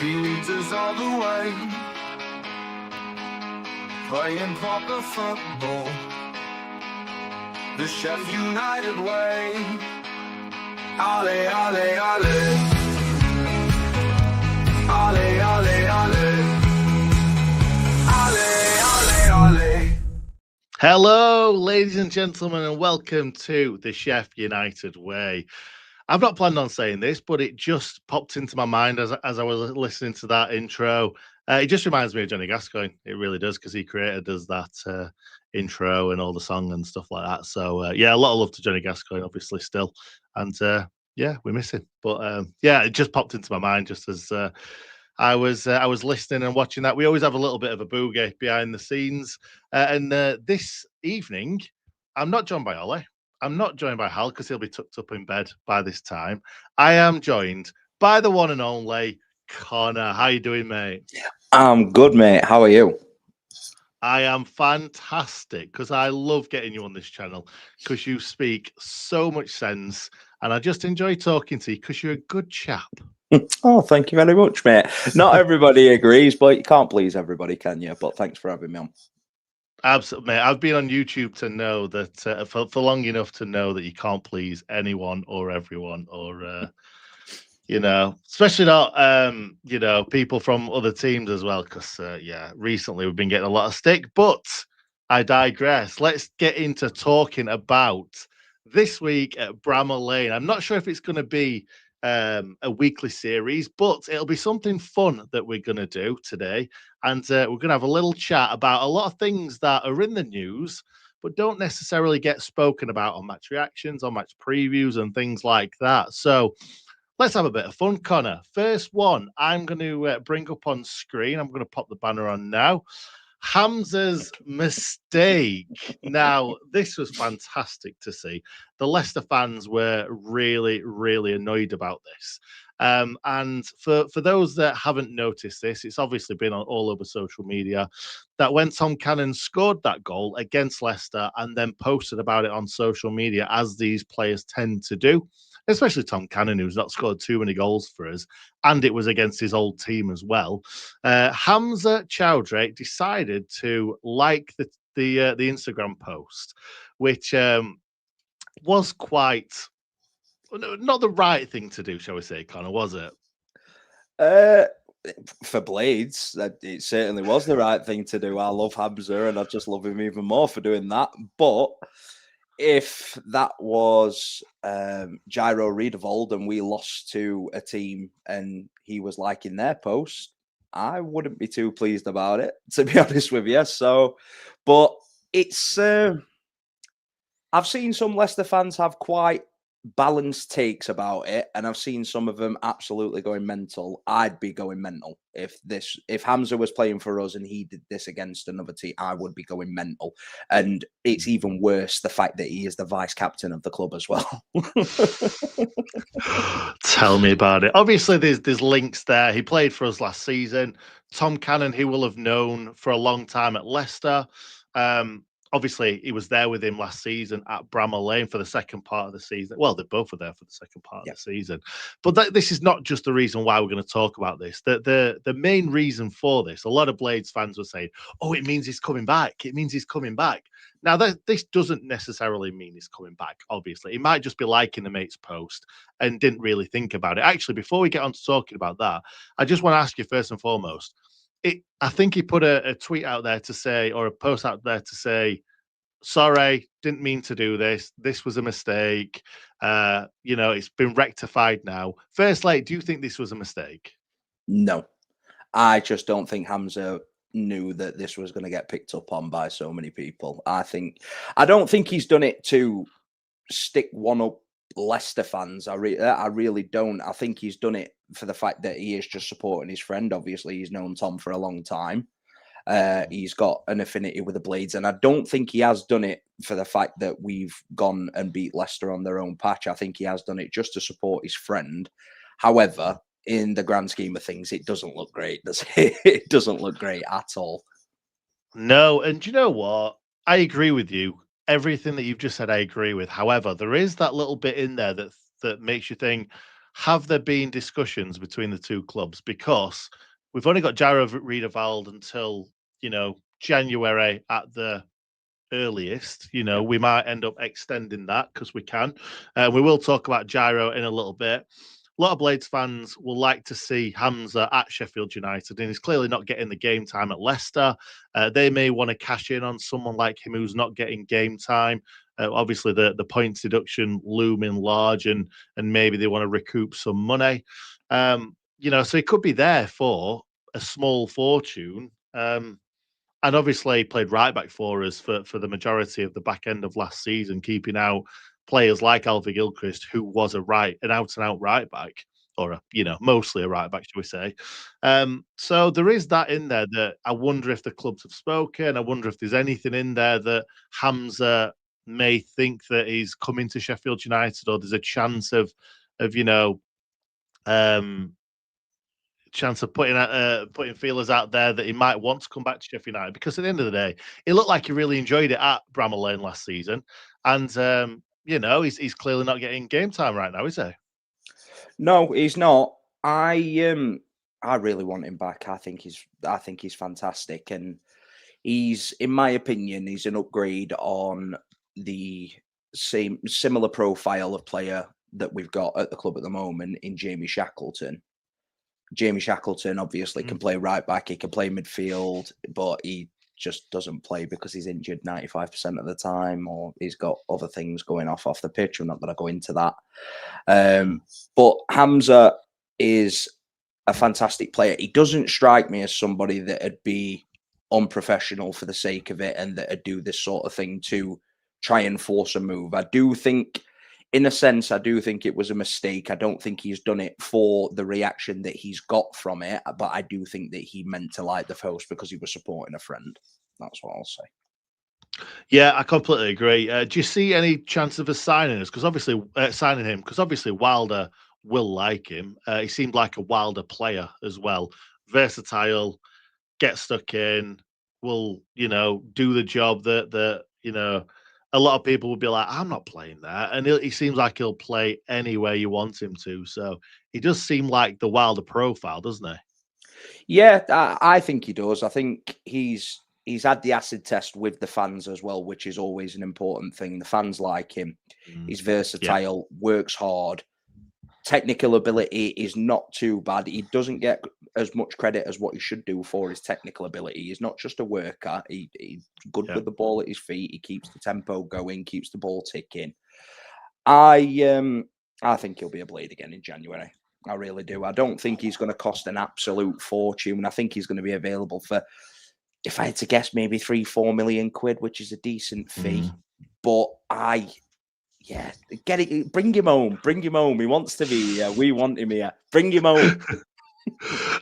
He leads us all the way, playing proper football, the Chef United way. Ale, ale, ale, ale, ale, ale, ale, ale, ale. Hello, ladies and gentlemen, and welcome to the Chef United Way. I've not planned on saying this, but it just popped into my mind as I was listening to that intro. It just reminds me of Johnny Gascoigne. It really does, because he created us that intro and all the song and stuff like that. So, yeah, a lot of love to Johnny Gascoigne, obviously, still. And, yeah, we miss him. But, yeah, it just popped into my mind just as I was listening and watching that. We always have a little bit of a boogie behind the scenes. And this evening, I'm not joined by Ollie. I'm not joined by Hal because he'll be tucked up in bed by this time. I am joined by the one and only Connor. How you doing, mate? I'm good, mate. How are you? I am fantastic because I love getting you on this channel because you speak so much sense and I just enjoy talking to you because you're a good chap. Oh, thank you very much, mate. Not everybody agrees, but you can't please everybody, can you? But thanks for having me on. Absolutely, mate. I've been on YouTube to know that for long enough to know that you can't please anyone or everyone, or you know, especially not you know, people from other teams as well. Because yeah, recently we've been getting a lot of stick. But I digress. Let's get into talking about this week at Bramall Lane. I'm not sure if it's going to be a weekly series, but it'll be something fun that we're going to do today. And we're going to have a little chat about a lot of things that are in the news, but don't necessarily get spoken about on match reactions, on match previews, and things like that. So let's have a bit of fun, Connor. First one, I'm going to bring up on screen. I'm going to pop the banner on now. Hamza's mistake. Now, this was fantastic to see. The Leicester fans were really, really annoyed about this. And for those that haven't noticed this, it's obviously been on all over social media that when Tom Cannon scored that goal against Leicester and then posted about it on social media, as these players tend to do, especially Tom Cannon, who's not scored too many goals for us, and it was against his old team as well. Hamza Choudhury decided to like the Instagram post, which was quite not the right thing to do, shall we say, Connor? Was it? For Blades, it certainly was the right thing to do. I love Hamza, and I just love him even more for doing that. But if that was Gyro Redevold and we lost to a team and he was liking their post, I wouldn't be too pleased about it, to be honest with you. So, but it's I've seen some Leicester fans have quite balanced takes about it, and I've seen some of them absolutely going mental. I'd be going mental if Hamza was playing for us and he did this against another team. I would be going mental, and it's even worse the fact that he is the vice captain of the club as well. Tell me about it. Obviously, there's links there. He played for us last season. Tom Cannon, he will have known for a long time at Leicester. Obviously, he was there with him last season at Bramall Lane for the second part of the season. Well, they both were there for the second part of the season. But this is not just the reason why we're going to talk about this. The main reason for this, a lot of Blades fans were saying, oh, it means he's coming back. It means he's coming back. Now, this doesn't necessarily mean he's coming back, obviously. He might just be liking the mate's post and didn't really think about it. Actually, before we get on to talking about that, I just want to ask you first and foremost, I think he put a tweet out there to say, or a post out there to say, sorry, didn't mean to do this. This was a mistake. You know, it's been rectified now. Firstly, do you think this was a mistake? No, I just don't think Hamza knew that this was going to get picked up on by so many people. I don't think he's done it to stick one up Leicester fans. I really don't. I think he's done it for the fact that he is just supporting his friend. Obviously, he's known Tom for a long time. He's got an affinity with the Blades, and I don't think he has done it for the fact that we've gone and beat Leicester on their own patch. I think he has done it just to support his friend. However, in the grand scheme of things, it doesn't look great, does it? It doesn't look great at all. No, and you know what? I agree with you. Everything that you've just said, I agree with. However, there is that little bit in there that makes you think, have there been discussions between the two clubs? Because we've only got Gyro Riedewald until, January at the earliest. Yeah. We might end up extending that because we can. We will talk about Gyro in a little bit. A lot of Blades fans will like to see Hamza at Sheffield United, and he's clearly not getting the game time at Leicester. They may want to cash in on someone like him who's not getting game time. Obviously, the points deduction looming large, and maybe they want to recoup some money. So he could be there for a small fortune. And obviously he played right back for us for the majority of the back end of last season, keeping out players like Ivo Grbic, who was an out and out right back, or mostly a right back, should we say? So there is that in there that I wonder if the clubs have spoken. I wonder if there's anything in there that Hamza may think that he's coming to Sheffield United, or there's a chance of um, putting feelers out there that he might want to come back to Sheffield United, because at the end of the day, it looked like he really enjoyed it at Bramall Lane last season, and he's clearly not getting game time right now, is he? No, he's not. I really want him back. I think he's fantastic, and he's, in my opinion, he's an upgrade on the similar profile of player that we've got at the club at the moment in Jamie Shackleton. Jamie Shackleton obviously can play right back, he can play midfield, but he just doesn't play because he's injured 95% of the time, or he's got other things going off the pitch. I'm not going to go into that. But Hamza is a fantastic player. He doesn't strike me as somebody that would be unprofessional for the sake of it, and that would do this sort of thing to try and force a move. I do think, in a sense, I do think it was a mistake. I don't think he's done it for the reaction that he's got from it, but I do think that he meant to light the post because he was supporting a friend. That's what I'll say. Yeah, I completely agree. Do you see any chance of us signing him? Because obviously Wilder will like him. He seemed like a Wilder player as well. Versatile, get stuck in, will do the job that a lot of people would be like, I'm not playing that. And he seems like he'll play anywhere you want him to. So he does seem like the Wilder profile, doesn't he? Yeah, I think he does. I think he's had the acid test with the fans as well, which is always an important thing. The fans like him. He's versatile, works hard. Technical ability is not too bad. He doesn't get as much credit as what he should do for his technical ability. He's not just a worker. He's good with the ball at his feet. He keeps the tempo going, keeps the ball ticking. I think he'll be a Blade again in January. I really do. I don't think he's going to cost an absolute fortune. I think he's going to be available for, if I had to guess, maybe 3-4 million quid, which is a decent fee. But get it. Bring him home. Bring him home. He wants to be here. We want him here. Bring him home.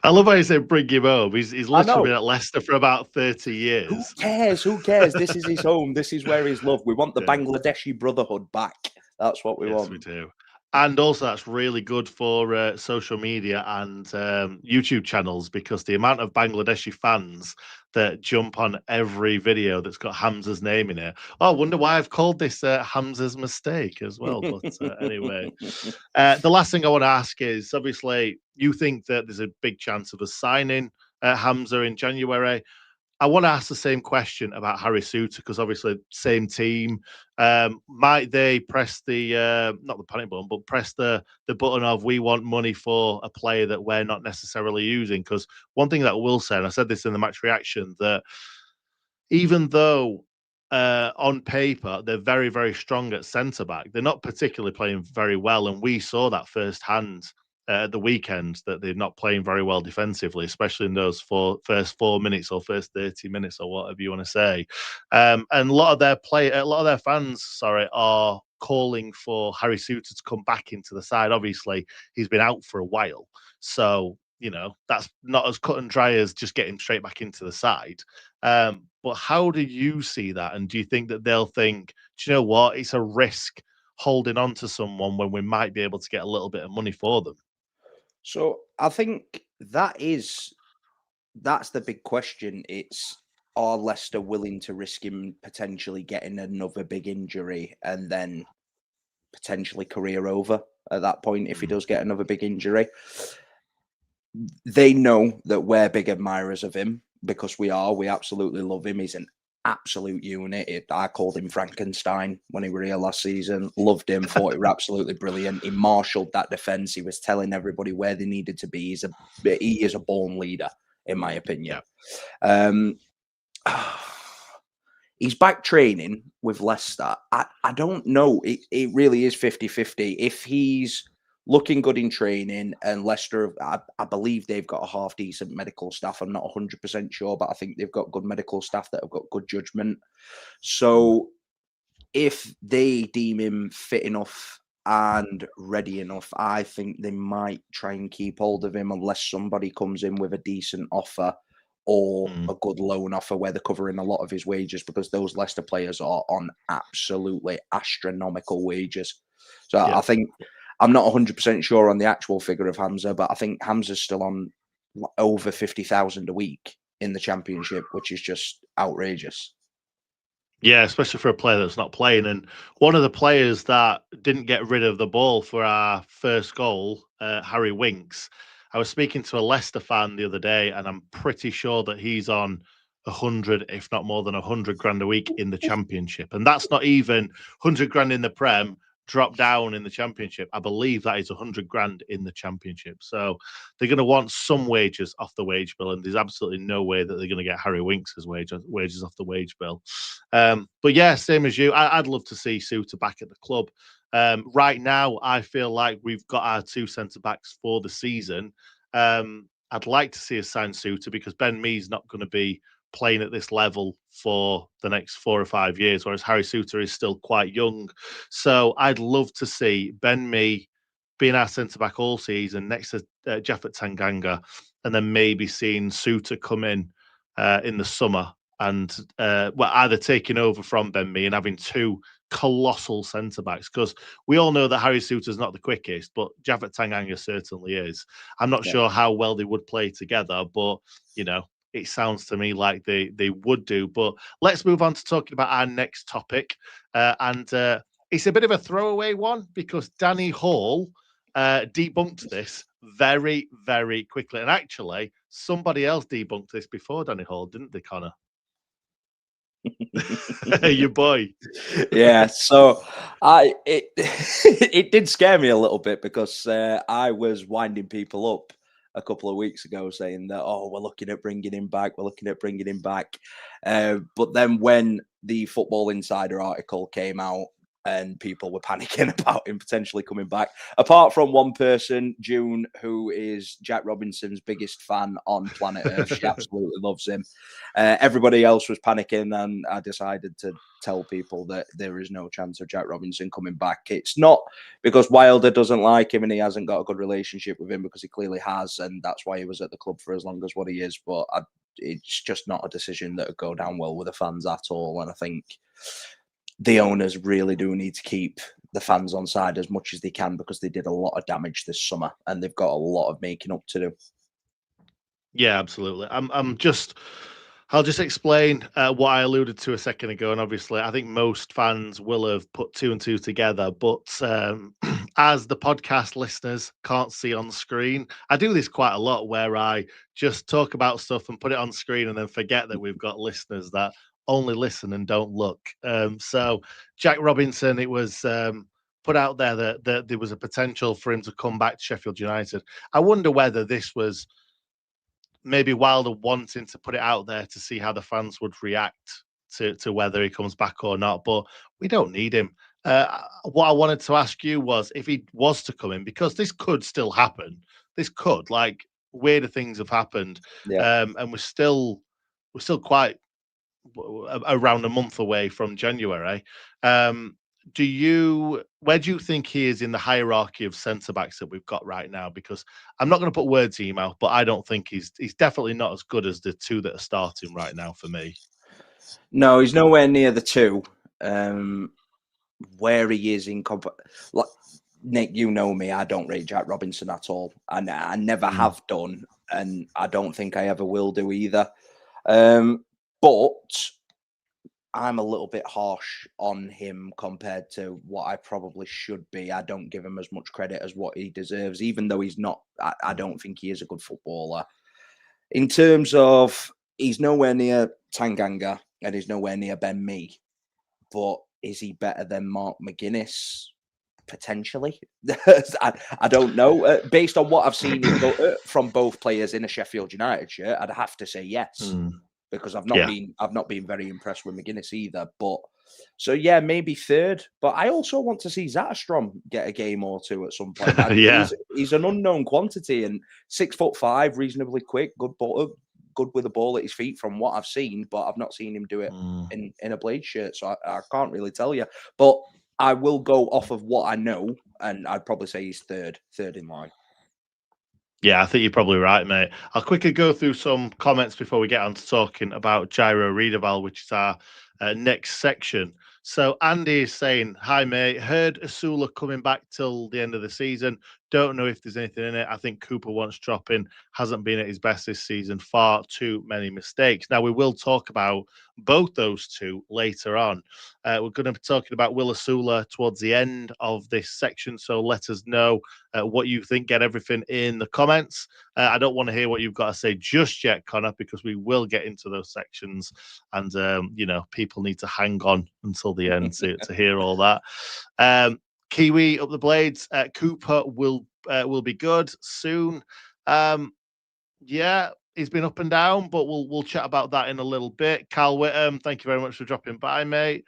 I love how you said bring him home. He's literally been at Leicester for about 30 years. Who cares? Who cares? This is his home. This is where he's loved. We want the Bangladeshi brotherhood back. That's what we want. Yes, we do. And also, that's really good for social media and YouTube channels, because the amount of Bangladeshi fans that jump on every video that's got Hamza's name in it. Oh, I wonder why I've called this Hamza's mistake as well. But anyway, the last thing I want to ask is, obviously, you think that there's a big chance of us signing Hamza in January. I want to ask the same question about Harry Souttar, because obviously same team. Might they press the not the panic button, but press the button of, we want money for a player that we're not necessarily using? Because one thing that I will say, and I said this in the match reaction, that even though on paper they're very, very strong at centre back, they're not particularly playing very well, and we saw that firsthand at the weekend, that they're not playing very well defensively, especially in those first 4 minutes or first 30 minutes or whatever you want to say. And a lot of their fans, are calling for Harry Souttar to come back into the side. Obviously, he's been out for a while, so that's not as cut and dry as just getting straight back into the side. But how do you see that? And do you think that they'll think, do you know what, it's a risk holding on to someone when we might be able to get a little bit of money for them? So I think that's the big question. It's, are Leicester willing to risk him potentially getting another big injury and then potentially career over at that point if he does get another big injury. They know that we're big admirers of him because we are. We absolutely love him. He's an absolute unit. I called him Frankenstein when he were here last season. Loved him. Thought he was absolutely brilliant. He marshalled that defense. He was telling everybody where they needed to be. He is a born leader, in my opinion. Yeah. He's back training with Leicester. I don't know. It really is 50-50. If he's looking good in training, and Leicester, I believe they've got a half-decent medical staff. I'm not 100% sure, but I think they've got good medical staff that have got good judgment. So if they deem him fit enough and ready enough, I think they might try and keep hold of him unless somebody comes in with a decent offer or a good loan offer where they're covering a lot of his wages, because those Leicester players are on absolutely astronomical wages. So yeah. I think I'm not 100% sure on the actual figure of Hamza, but I think Hamza's still on over 50,000 a week in the Championship, which is just outrageous. Yeah, especially for a player that's not playing. And one of the players that didn't get rid of the ball for our first goal, Harry Winks, I was speaking to a Leicester fan the other day, and I'm pretty sure that he's on 100, if not more than 100 grand a week in the Championship. And that's not even 100 grand in the Prem, drop down in the Championship. I believe that is 100 grand in the Championship. So they're going to want some wages off the wage bill, and there's absolutely no way that they're going to get Harry Winks' wages off the wage bill. But yeah, same as you. I'd love to see Souttar back at the club. Right now, I feel like we've got our two centre-backs for the season. I'd like to see us sign Souttar because Ben Mee's not going to be playing at this level for the next 4 or 5 years, whereas Harry Souttar is still quite young. So I'd love to see Ben Mee being our centre-back all season next to Japhet Tanganga, and then maybe seeing Souttar come in the summer and either taking over from Ben Mee and having two colossal centre-backs, because we all know that Harry Souttar's not the quickest, but Japhet Tanganga certainly is. I'm not sure how well they would play together, but, you know, it sounds to me like they would do. But let's move on to talking about our next topic. It's a bit of a throwaway one because Danny Hall debunked this very, very quickly. And actually, somebody else debunked this before Danny Hall, didn't they, Connor? Your boy. Yeah, so it did scare me a little bit because I was winding people up a couple of weeks ago saying that, we're looking at bringing him back, but then when the Football Insider article came out and people were panicking about him potentially coming back, apart from one person, June, who is Jack Robinson's biggest fan on planet Earth. She absolutely loves him. Everybody else was panicking, and I decided to tell people that there is no chance of Jack Robinson coming back. It's not because Wilder doesn't like him and he hasn't got a good relationship with him, because he clearly has, and that's why he was at the club for as long as what he is. But it's just not a decision that would go down well with the fans at all. And I think the owners really do need to keep the fans on side as much as they can, because they did a lot of damage this summer and they've got a lot of making up to do. Yeah, absolutely. I'll just explain what I alluded to a second ago. And obviously, I think most fans will have put two and two together. But as the podcast listeners can't see on screen, I do this quite a lot where I just talk about stuff and put it on screen and then forget that we've got listeners that only listen and don't look. So Jack Robinson, it was put out there that there was a potential for him to come back to Sheffield United. I wonder whether this was maybe Wilder wanting to put it out there to see how the fans would react to whether he comes back or not. But we don't need him. What I wanted to ask you was if he was to come in, because this could still happen. This could, like, weirder things have happened. Yeah. And we're still quite around a month away from January. Where do you think he is in the hierarchy of centre backs that we've got right now? Because I'm not going to put words in your mouth, but I don't think he's definitely not as good as the two that are starting right now for me. No, he's nowhere near the two. Where he is in like Nick, you know me, I don't rate Jack Robinson at all, and I never have done, and I don't think I ever will do either. But I'm a little bit harsh on him compared to what I probably should be. I don't give him as much credit as what he deserves, even though he's not. I don't think he is a good footballer. In terms of, he's nowhere near Tanganga and he's nowhere near Ben Mee, but is he better than Mark McGuinness? Potentially. I don't know. Based on what I've seen from both players in a Sheffield United shirt, I'd have to say yes. Because I've not been very impressed with McGuinness either. But so yeah, maybe third. But I also want to see Zatterstrom get a game or two at some point. He's an unknown quantity and 6'5", reasonably quick, good with the ball at his feet from what I've seen. But I've not seen him do it in a Blade shirt, so I can't really tell you. But I will go off of what I know, and I'd probably say he's third in line. Yeah, I think you're probably right, mate. I'll quickly go through some comments before we get on to talking about Gyro Readerval, which is our next section. So Andy is saying, hi, mate. Heard Osula coming back till the end of the season. Don't know if there's anything in it. I think Cooper wants dropping. Hasn't been at his best this season. Far too many mistakes. Now, we will talk about both those two later on. We're going to be talking about Will Osula towards the end of this section. So let us know what you think. Get everything in the comments. I don't want to hear what you've got to say just yet, Connor, because we will get into those sections. And, people need to hang on until the end to hear all that. Kiwi up the blades. Cooper will be good soon. He's been up and down, but we'll chat about that in a little bit. Carl Whittam, thank you very much for dropping by, mate.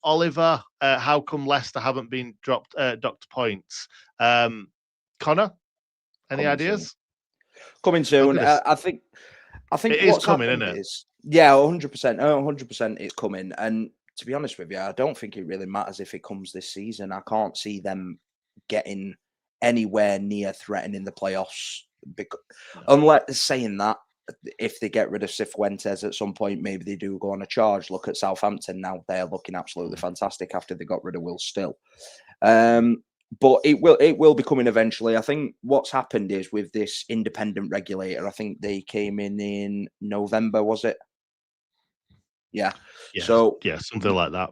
Oliver, how come Leicester haven't been docked points? Connor, any ideas? Coming soon. I think it what's is coming, happened isn't it? is, yeah, 100%, 100% it's coming. And to be honest with you, I don't think it really matters if it comes this season. I can't see them getting anywhere near threatening the playoffs. Unless saying that, if they get rid of Cifuentes at some point, maybe they do go on a charge. Look at Southampton now; they are looking absolutely fantastic after they got rid of Will Still. But it will be coming eventually. I think what's happened is with this independent regulator, I think they came in November, was it? Yeah. So yeah, something like that.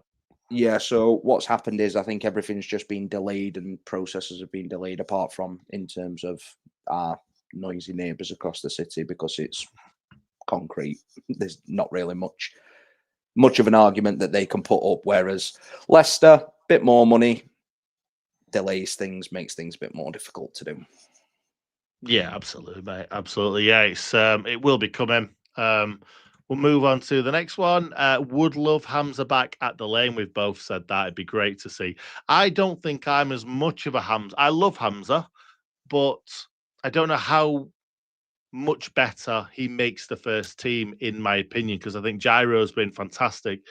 Yeah. So what's happened is I think everything's just been delayed and processes have been delayed, apart from in terms of our noisy neighbours across the city, because it's concrete. There's not really much of an argument that they can put up. Whereas Leicester, bit more money, delays things, makes things a bit more difficult to do. Yeah, absolutely, mate. Absolutely. Yeah, it will be coming. We'll move on to the next one. Would love Hamza back at the Lane. We've both said that. It'd be great to see. I don't think I'm as much of a Hamza. I love Hamza, but I don't know how much better he makes the first team, in my opinion, because I think Gyro's been fantastic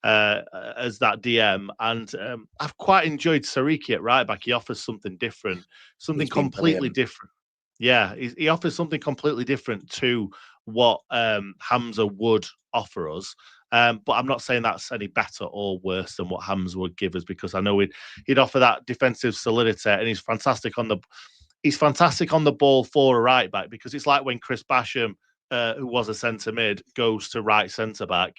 as that DM, and I've quite enjoyed Sariki at right back. He offers something different, something completely different. Yeah, he offers something completely different to what Hamza would offer us. But I'm not saying that's any better or worse than what Hamza would give us, because I know he'd offer that defensive solidity, and he's fantastic on the ball for a right back, because it's like when Chris Basham, who was a centre mid, goes to right centre back.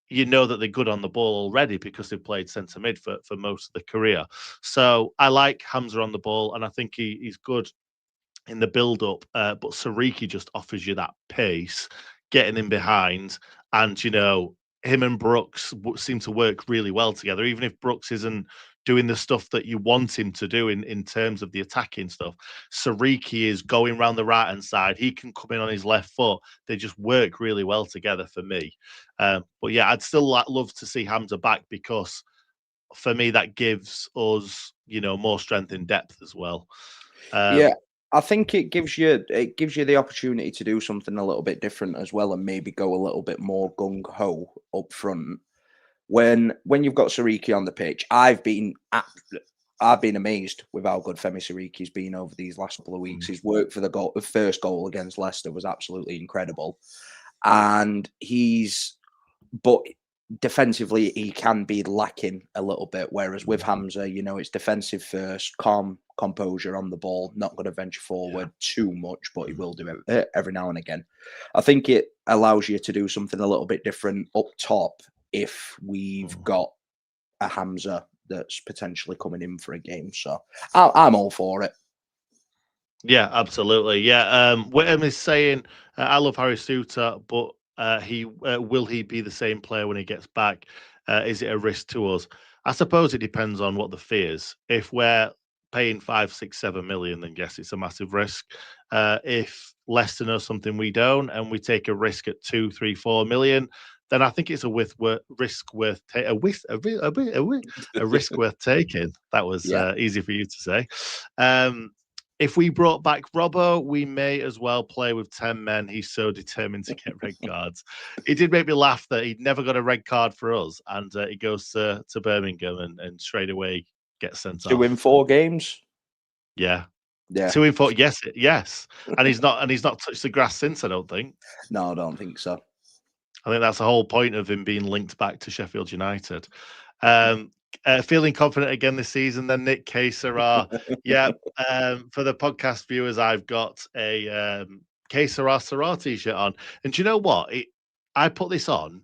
You know that they're good on the ball already because they've played centre mid for most of the career. So I like Hamza on the ball, and I think he's good in the build-up. But Sariki just offers you that pace, getting in behind, and him and Brooks seem to work really well together. Even if Brooks isn't doing the stuff that you want him to do in terms of the attacking stuff, Sariki is going around the right-hand side. He can come in on his left foot. They just work really well together for me. But yeah, I'd still love to see Hamza back, because for me that gives us, more strength in depth as well. Yeah, I think it gives you the opportunity to do something a little bit different as well, and maybe go a little bit more gung ho up front. When you've got Sariki on the pitch, I've been amazed with how good Femi Sariki's been over these last couple of weeks. His work for the first goal against Leicester was absolutely incredible, and but defensively he can be lacking a little bit. Whereas with Hamza, it's defensive first, calm composure on the ball, not going to venture forward too much, but he will do it every now and again. I think it allows you to do something a little bit different up top if we've got a Hamza that's potentially coming in for a game. So I'm all for it. Yeah, absolutely. Yeah, Whittam is saying, I love Harry Souttar, but will he be the same player when he gets back? Is it a risk to us? I suppose it depends on what the fee is. If we're paying 5, 6, 7 million, then yes, it's a massive risk. If Leicester knows something we don't, and we take a risk at 2, 3, 4 million, then I think it's a risk worth a risk worth taking. That was Yeah. easy for you to say. If we brought back Robbo, we may as well play with 10 men. He's so determined to get red cards. It did make me laugh that he'd never got a red card for us, and he goes to Birmingham and straight away gets sent 2 off. in 4 games. Yeah. Yeah. 2 in 4. Yes. And he's not touched the grass since, I don't think. No, I don't think so. I think that's the whole point of him being linked back to Sheffield United. Feeling confident again this season, then Nick K. Sarah. Yeah, for the podcast viewers, I've got a K. Sarah t-shirt on. And do you know what? I put this on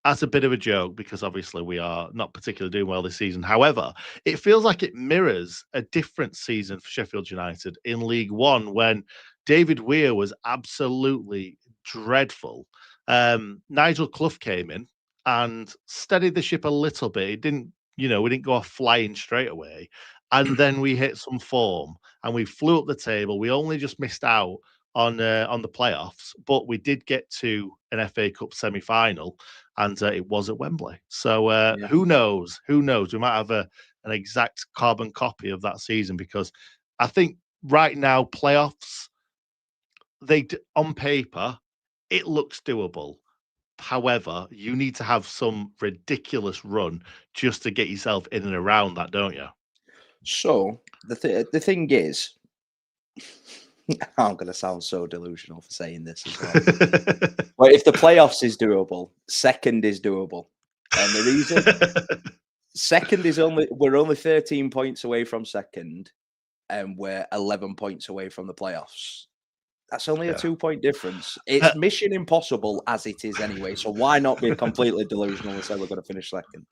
as a bit of a joke because obviously we are not particularly doing well this season. However, it feels like it mirrors a different season for Sheffield United in League One when David Weir was absolutely dreadful. Nigel Clough came in and steadied the ship a little bit. It didn't, we didn't go off flying straight away. And then we hit some form and we flew up the table. We only just missed out on the playoffs, but we did get to an FA Cup semi-final, and it was at Wembley. So who knows? Who knows? We might have an exact carbon copy of that season because I think right now playoffs, on paper, it looks doable. However, you need to have some ridiculous run just to get yourself in and around that, don't you? So the thing is, I'm going to sound so delusional for saying this as well. But if the playoffs is doable, second is doable. And the reason second is we're only 13 points away from second, and we're 11 points away from the playoffs. That's only a 2-point difference. It's mission impossible as it is anyway. So why not be completely delusional and say we're going to finish second?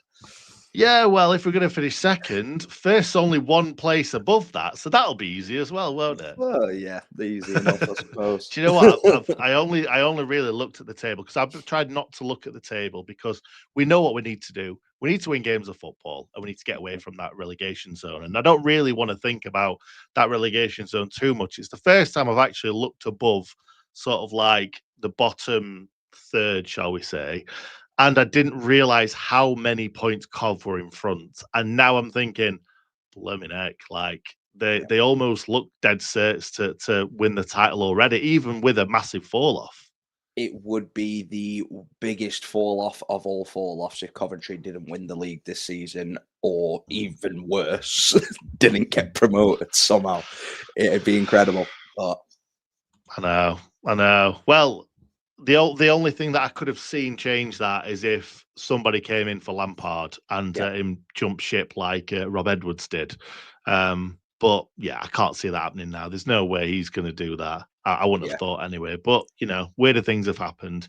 Yeah, well, if we're going to finish second, first's only one place above that, so that'll be easy as well, won't it? Well, yeah, easy enough, I suppose. Do you know what? I only really looked at the table because I've tried not to look at the table because we know what we need to do. We need to win games of football and we need to get away from that relegation zone. And I don't really want to think about that relegation zone too much. It's the first time I've actually looked above sort of like the bottom third, shall we say. And I didn't realize how many points Cov were in front. And now I'm thinking, blooming heck, like they almost look dead certs to win the title already, even with a massive fall off. It would be the biggest fall off of all fall offs if Coventry didn't win the league this season, or even worse, didn't get promoted somehow. It'd be incredible. But I know. Well, the only thing that I could have seen change that is if somebody came in for Lampard and him jump ship like Rob Edwards did. But yeah, I can't see that happening now. There's no way he's going to do that. I wouldn't have thought anyway. But, weirder things have happened.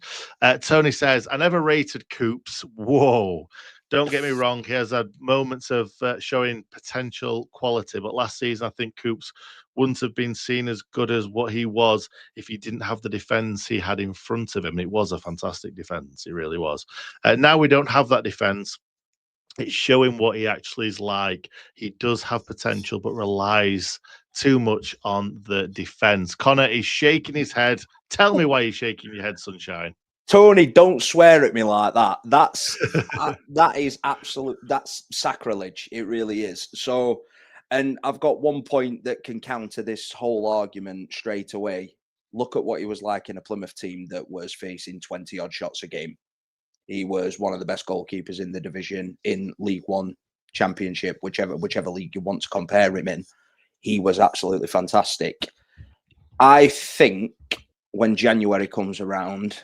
Tony says, I never rated Coops. Whoa. Don't get me wrong. He has had moments of showing potential quality. But last season, I think Coops wouldn't have been seen as good as what he was if he didn't have the defence he had in front of him. It was a fantastic defence. It really was. Now we don't have that defence. It's showing what he actually is like. He does have potential, but relies too much on the defence. Connor is shaking his head. Tell me why you're shaking your head, Sunshine. Tony, don't swear at me like that. That's that is absolute. That's sacrilege. It really is. So, and I've got one point that can counter this whole argument straight away. Look at what he was like in a Plymouth team that was facing 20 odd shots a game. He was one of the best goalkeepers in the division, in League One, Championship, whichever league you want to compare him in. He was absolutely fantastic. I think when January comes around,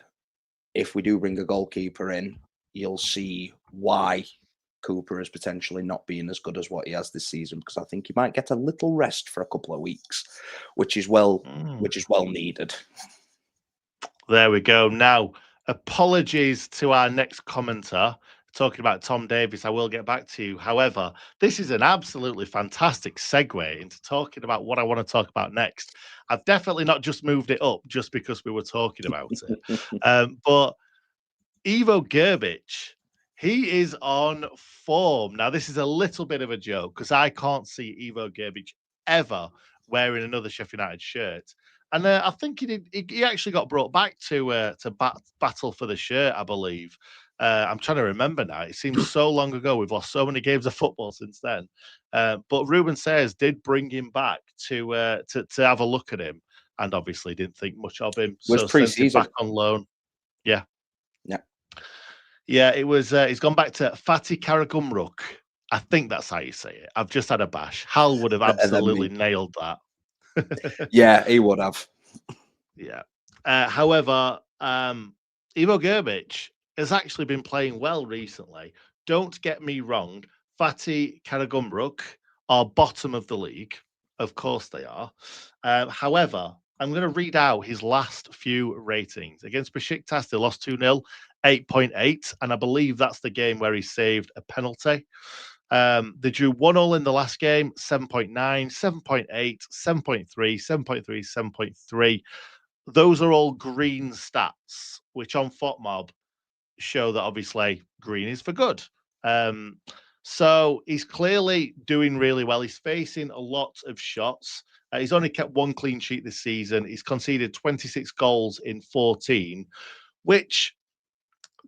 if we do bring a goalkeeper in, you'll see why Cooper is potentially not being as good as what he has this season, because I think he might get a little rest for a couple of weeks, which is well needed. There we go. Now, apologies to our next commenter talking about Tom Davies. I will get back to you. However, this is an absolutely fantastic segue into talking about what I want to talk about next. I've definitely not just moved it up just because we were talking about it. But Ivo Grbic, he is on form. Now, this is a little bit of a joke because I can't see Ivo Grbic ever wearing another Sheffield United shirt. And I think he actually got brought back to battle for the shirt, I believe. I'm trying to remember now. It seems so long ago. We've lost so many games of football since then. But Ruben Sayers did bring him back to have a look at him, and obviously didn't think much of him. Was so sent him pre-season. back on loan. Yeah. Yeah. Yeah, it was. He's gone back to Fatih Karagümrük. I think that's how you say it. I've just had a bash. Hal would have absolutely nailed that. Yeah, he would have. Yeah. However, Ivo Grbic has actually been playing well recently. Don't get me wrong. Fatih Karagümrük are bottom of the league. Of course they are. However, I'm going to read out his last few ratings. Against Besiktas, they lost 2-0, 8.8. And I believe that's the game where he saved a penalty. They drew 1-0 in the last game, 7.9, 7.8, 7.3, 7.3, 7.3. Those are all green stats, which on FOTMob show that obviously green is for good. So he's clearly doing really well. He's facing a lot of shots. He's only kept one clean sheet this season. He's conceded 26 goals in 14, which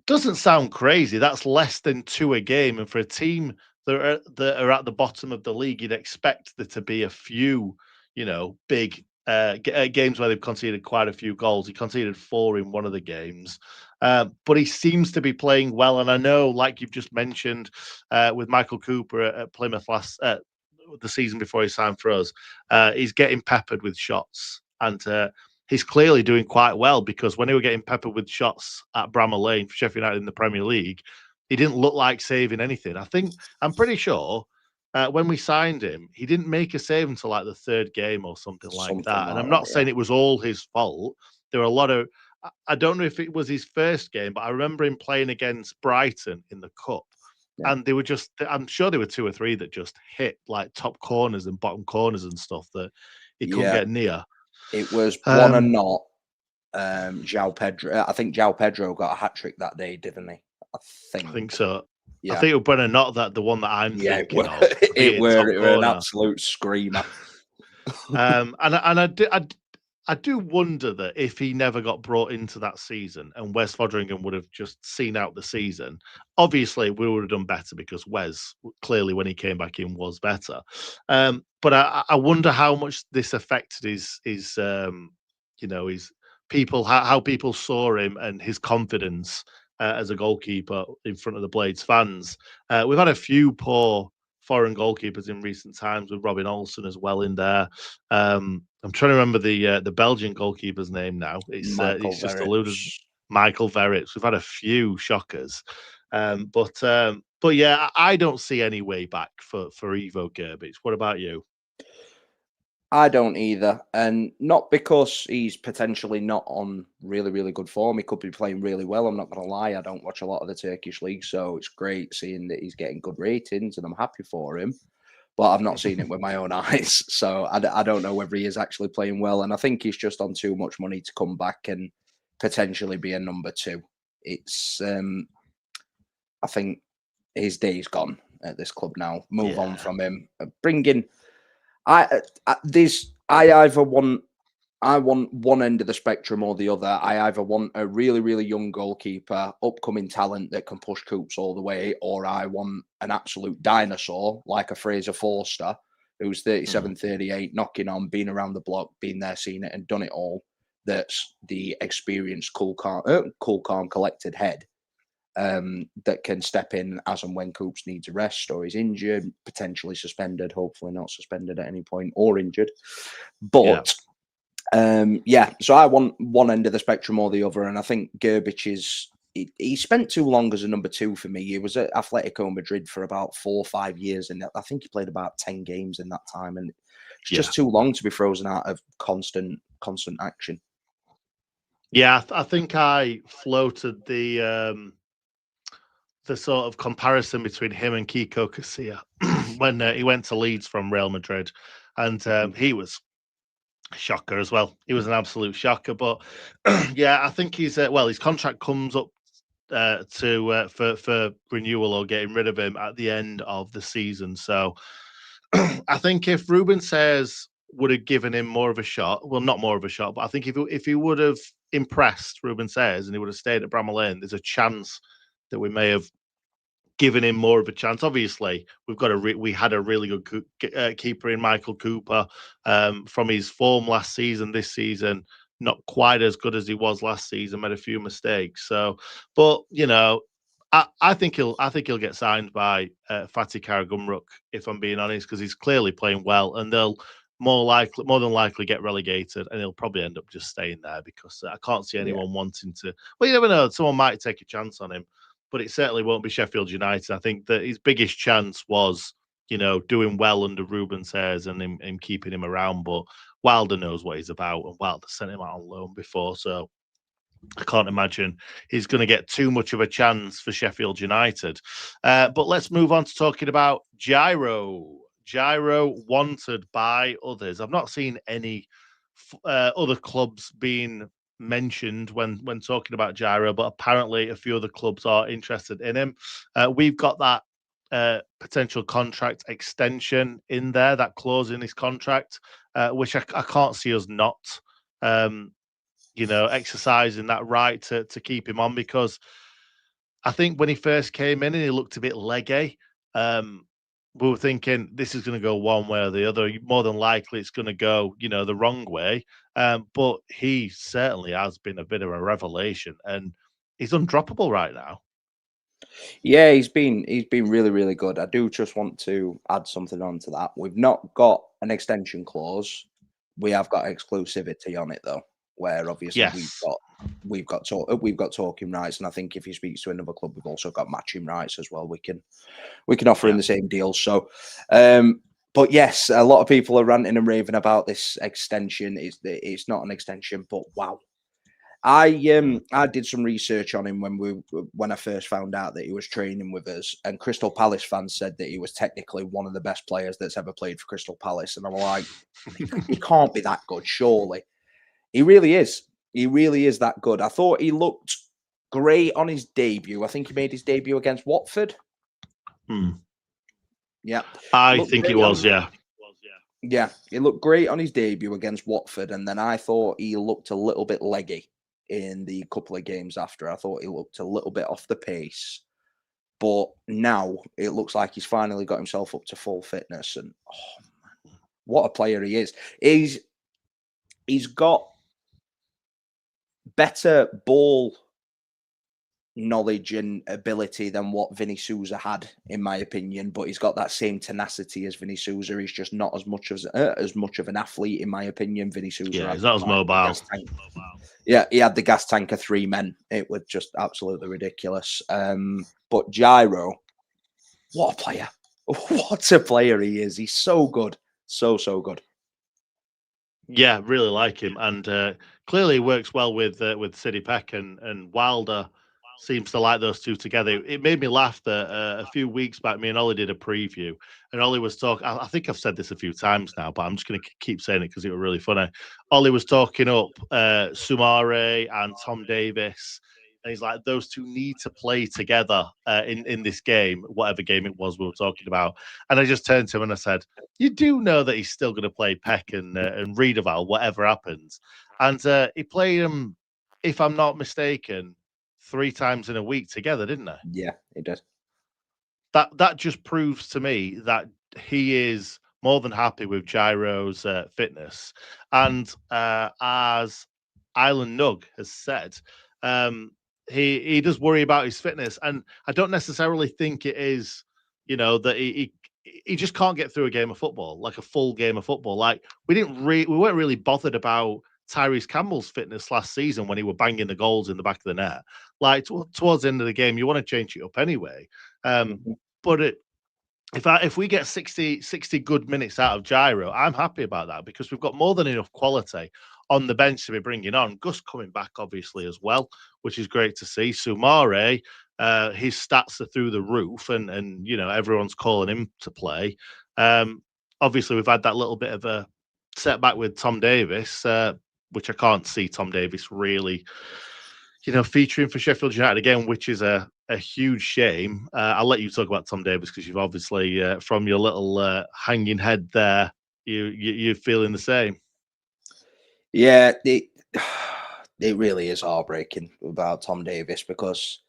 doesn't sound crazy. That's less than 2 a game. And for a team that are at the bottom of the league, you'd expect there to be a few, big games where they've conceded quite a few goals. He conceded 4 in one of the games. But he seems to be playing well. And I know, like you've just mentioned, with Michael Cooper at Plymouth the season before he signed for us, he's getting peppered with shots. And he's clearly doing quite well, because when he were getting peppered with shots at Bramall Lane for Sheffield United in the Premier League, he didn't look like saving anything. I'm pretty sure when we signed him, he didn't make a save until like the 3rd game or something like that. And I'm not saying it was all his fault. There were a lot of, I don't know if it was his first game, but I remember him playing against Brighton in the Cup. Yeah. And they were I'm sure there were 2 or 3 that just hit like top corners and bottom corners and stuff that he couldn't get near. It was one and not João Pedro. I think João Pedro got a hat-trick that day, didn't he? I think so. Yeah. I think it was Brennan, not the one that I'm thinking of. It were an absolute screamer. And I do wonder that if he never got brought into that season and Wes Foderingham would have just seen out the season, obviously we would have done better, because Wes clearly when he came back in was better. But I wonder how much this affected his people, how people saw him and his confidence as a goalkeeper in front of the Blades fans. We've had a few poor foreign goalkeepers in recent times, with Robin Olsen as well in there. I'm trying to remember the Belgian goalkeeper's name now. It's just eluded. Michael Verits. We've had a few shockers. But yeah, I don't see any way back for Ivo Grbic. What about you? I don't either. And not because he's potentially not on really, really good form. He could be playing really well. I'm not going to lie. I don't watch a lot of the Turkish league, so it's great seeing that he's getting good ratings, and I'm happy for him. But I've not seen it with my own eyes. So I don't know whether he is actually playing well. And I think he's just on too much money to come back and potentially be a number 2. It's, I think his day's gone at this club now. Move on from him. Bring in... I want one end of the spectrum or the other. I either want a really, really young goalkeeper, upcoming talent that can push Coops all the way, or I want an absolute dinosaur like a Fraser Forster, who's 37, 38, knocking on, being around the block, been there, seen it, and done it all. That's the experienced, cool, calm, collected head. That can step in as and when Coops needs a rest or is injured, potentially suspended, hopefully not suspended at any point, or injured. But so I want one end of the spectrum or the other, and I think Grbic he spent too long as a number 2 for me. He was at Atletico Madrid for about 4 or 5 years, and I think he played about 10 games in that time, and it's just too long to be frozen out of constant action. Yeah, I think I floated the sort of comparison between him and Kiko Casilla when he went to Leeds from Real Madrid, and he was a shocker as well. He was an absolute shocker. But yeah, I think he's well. His contract comes up for renewal or getting rid of him at the end of the season. So I think if Ruben says would have given him more of a shot, well, not more of a shot, but I think if he would have impressed Ruben Sayers and he would have stayed at Bramall, there's a chance that we may have given him more of a chance. Obviously, we had a really good keeper in Michael Cooper from his form last season. This season, not quite as good as he was last season. Made a few mistakes. So, but I think he'll get signed by Fatih Karagümrük, if I'm being honest, because he's clearly playing well, and they'll more than likely get relegated, and he'll probably end up just staying there because I can't see anyone wanting to. Well, you never know. Someone might take a chance on him, but it certainly won't be Sheffield United. I think that his biggest chance was, doing well under Ruben Sayers and him keeping him around. But Wilder knows what he's about, and Wilder sent him out on loan before, so I can't imagine he's going to get too much of a chance for Sheffield United. But let's move on to talking about Gyro. Gyro wanted by others. I've not seen any other clubs being mentioned when talking about Gyro, but apparently a few other clubs are interested in him. We've got that potential contract extension in there, that clause in his contract, which I can't see us not. Exercising that right to keep him on, because I think when he first came in and he looked a bit leggy, we were thinking this is going to go one way or the other. More than likely, it's going to go, the wrong way. But he certainly has been a bit of a revelation, and he's undroppable right now. Yeah, he's been really, really good. I do just want to add something on to that. We've not got an extension clause. We have got exclusivity on it though, where obviously Yes. we've got talking rights, and I think if he speaks to another club, we've also got matching rights as well. We can offer in the same deal. So, but yes, a lot of people are ranting and raving about this extension. It's not an extension, but wow. I did some research on him when I first found out that he was training with us, and Crystal Palace fans said that he was technically one of the best players that's ever played for Crystal Palace, and I'm like, he can't be that good, surely. He really is. He really is that good. I thought he looked great on his debut. I think he made his debut against Watford. Yeah, I think it was. Yeah, he looked great on his debut against Watford, and then I thought he looked a little bit leggy in the couple of games after. I thought he looked a little bit off the pace, but now it looks like he's finally got himself up to full fitness, and what a player he is. He's got better ball knowledge and ability than what Vinny Souza had, in my opinion, but he's got that same tenacity as Vinny Souza. He's just not as much of an athlete, in my opinion. Vinny Souza, Yeah, he's not as mobile. Yeah, he had the gas tank of 3 men. It was just absolutely ridiculous. But Gyro, what a player! What a player he is! He's so good, so good. Yeah, really like him, and clearly works well with City Peck and Wilder. Seems to like those two together. It made me laugh that a few weeks back, me and Ollie did a preview, and Ollie was talking. I think I've said this a few times now, but I'm just going to keep saying it because it was really funny. Ollie was talking up Soumare and Tom Davies, and he's like, those two need to play together in this game, whatever game it was we were talking about. And I just turned to him and I said, you do know that he's still going to play Peck and Riedewald, whatever happens. And he played them, if I'm not mistaken, 3 times in a week together, didn't they? Yeah, he did. That just proves to me that he is more than happy with Gyro's fitness. And as Island Nug has said, he does worry about his fitness. And I don't necessarily think it is, that he just can't get through a game of football, like a full game of football. Like we weren't really bothered about Tyrese Campbell's fitness last season when he were banging the goals in the back of the net. Like towards the end of the game, you want to change it up anyway. But if we get 60 good minutes out of Gyro, I'm happy about that because we've got more than enough quality on the bench to be bringing on. Gus coming back, obviously, as well, which is great to see. Soumare, his stats are through the roof, and you know everyone's calling him to play. Obviously, we've had that little bit of a setback with Tom Davies, which I can't see Tom Davies really, you know, featuring for Sheffield United again, which is a huge shame. I'll let you talk about Tom Davies because you've obviously, from your little hanging head there, you're feeling the same. Yeah, it really is heartbreaking about Tom Davies because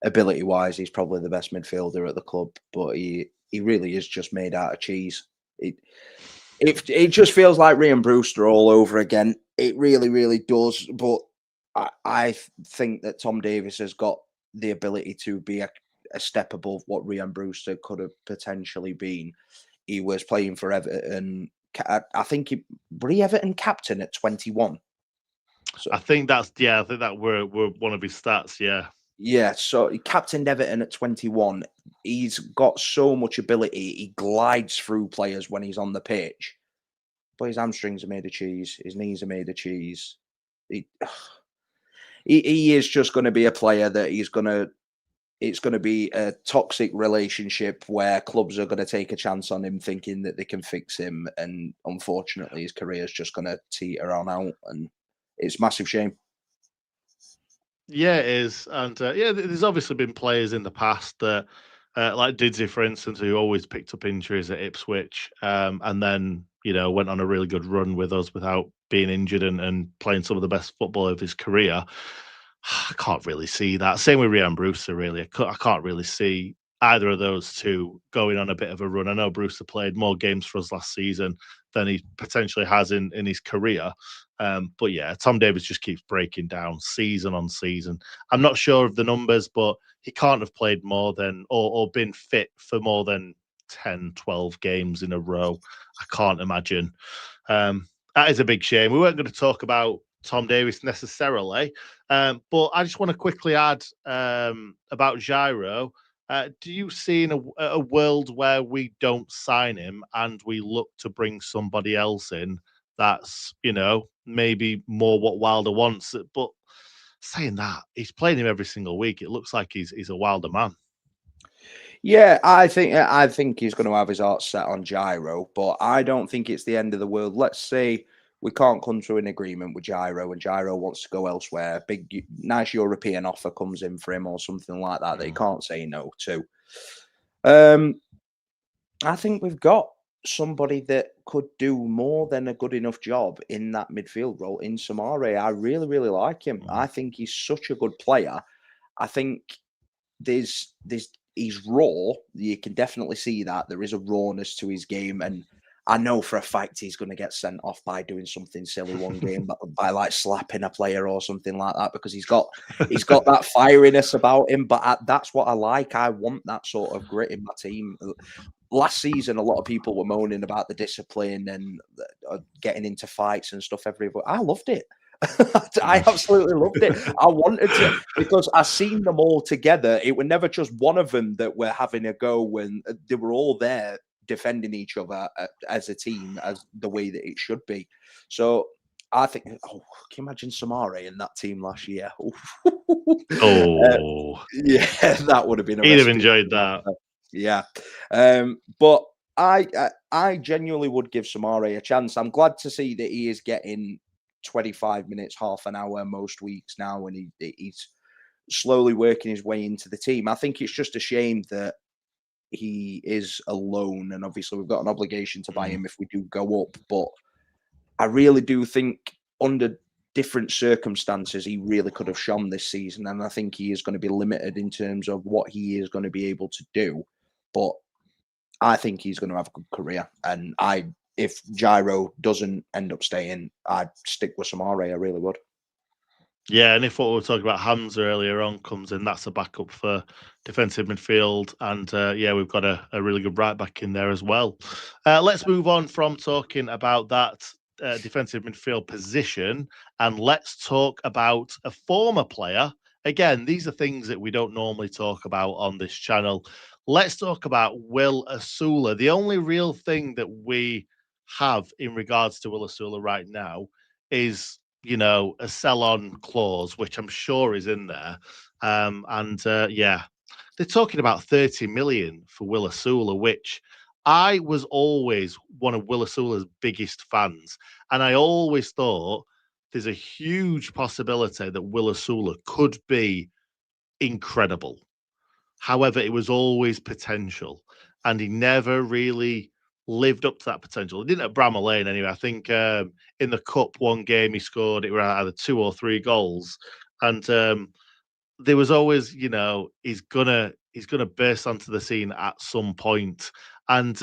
ability-wise, he's probably the best midfielder at the club, but he really is just made out of cheese. It just feels like Ryan Brewster all over again. It really, really does. But I think that Tom Davies has got the ability to be a step above what Ryan Brewster could have potentially been. He was playing for Everton. I think were he Everton captain at 21? So, I think I think that were one of his stats. Yeah. yeah, so he captained Everton at 21. He's got so much ability. He glides through players when he's on the pitch. But his hamstrings are made of cheese. His knees are made of cheese. He is just going to be a player that it's going to be a toxic relationship where clubs are going to take a chance on him thinking that they can fix him. And unfortunately, his career is just going to teeter on out. And it's a massive shame. Yeah, it is. And yeah, there's obviously been players in the past that, like Didzy, for instance, who always picked up injuries at Ipswich and then, you know, went on a really good run with us without being injured and playing some of the best football of his career. I can't really see that. Same with Ryan Brewster, really. I can't really see either of those two going on a bit of a run. I know Brewster played more games for us last season than he potentially has in his career. But yeah, Tom Davies just keeps breaking down season on season. I'm not sure of the numbers, but he can't have played more than or been fit for more than 10, 12 games in a row. I can't imagine. That is a big shame. We weren't going to talk about Tom Davies necessarily, but I just want to quickly add about Gyro. Do you see in a world where we don't sign him and we look to bring somebody else in that's, you know, maybe more what Wilder wants? But saying that, he's playing him every single week. It looks like he's a Wilder man. Yeah, I think he's going to have his heart set on Gyro, but I don't think it's the end of the world. Let's say we can't come to an agreement with Gyro and Gyro wants to go elsewhere. Big, nice European offer comes in for him or something like that that he can't say no to. I think we've got somebody that could do more than a good enough job in that midfield role in Soumare. I really, really like him. I think he's such a good player. I think he's raw. You can definitely see that there is a rawness to his game, and I know for a fact he's going to get sent off by doing something silly one game, by like slapping a player or something like that, because he's got that fieriness about him. But that's what I like. I want that sort of grit in my team. Last season, a lot of people were moaning about the discipline and getting into fights and stuff. I loved it. I absolutely loved it. I wanted to, because I seen them all together. It were never just one of them that were having a go when they were all there defending each other as a team, as the way that it should be. So I think, can you imagine Soumare in that team last year? Yeah, that would have been. He'd have enjoyed that. Yeah, but I genuinely would give Soumare a chance. I'm glad to see that he is getting 25 minutes, half an hour most weeks now, and he's slowly working his way into the team. I think it's just a shame that he is alone, and obviously we've got an obligation to buy him if we do go up. But I really do think under different circumstances, he really could have shone this season, and I think he is going to be limited in terms of what he is going to be able to do. But I think he's going to have a good career, and if Gyro doesn't end up staying, I'd stick with Soumare. I really would. Yeah, and if what we were talking about Hamza earlier on comes in, that's a backup for defensive midfield. And yeah, we've got a really good right back in there as well. Let's move on from talking about that defensive midfield position and let's talk about a former player. Again, these are things that we don't normally talk about on this channel. let's talk about Will Osula. The only real thing that we have in regards to Will Osula right now is, a sell-on clause, which I'm sure is in there. Yeah, they're talking about 30 million for Will Osula, which I was always one of Will Osula's biggest fans. And I always thought there's a huge possibility that Will Osula could be incredible. However, it was always potential, and he never really lived up to that potential. He didn't at Bramall Lane anyway. I think in the cup, one game he scored, it was either 2 or 3 goals, and there was always, he's gonna burst onto the scene at some point, and